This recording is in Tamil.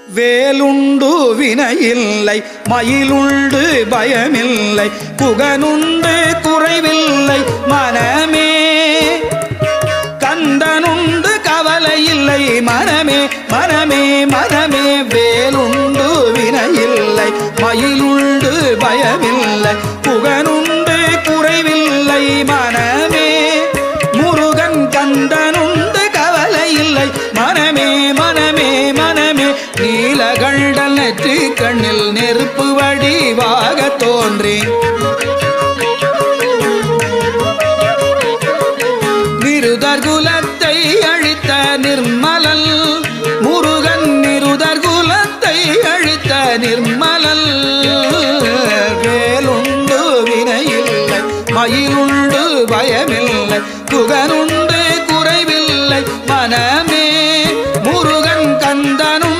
வேலுண்டு வினையில்லை மயிலுண்டு பயமில்லை புகனுண்டு குறைவில்லை மனமே கந்தனுண்டு கவலை இல்லை மனமே மனமே மனமே வேலுண்டு வினையில்லை மயிலுண்டு பயமில்லை புகனுண்டு குறைவில்லை மனமே முருகன் கந்தனுண்டு கவலை இல்லை மனமே மனமே மனமே நீலகண்டல் நெற்றி கண்ணில் நெருப்பு வடிவாக தோன்றி நிருதர் குலத்தை அழித்த நிர்மலல் முருகன் நிருதர் குலத்தை அழித்த நிர்மலல் வேலுண்டு வினையில்லை மயிலுண்டு பயமில்லை புகனுண்டு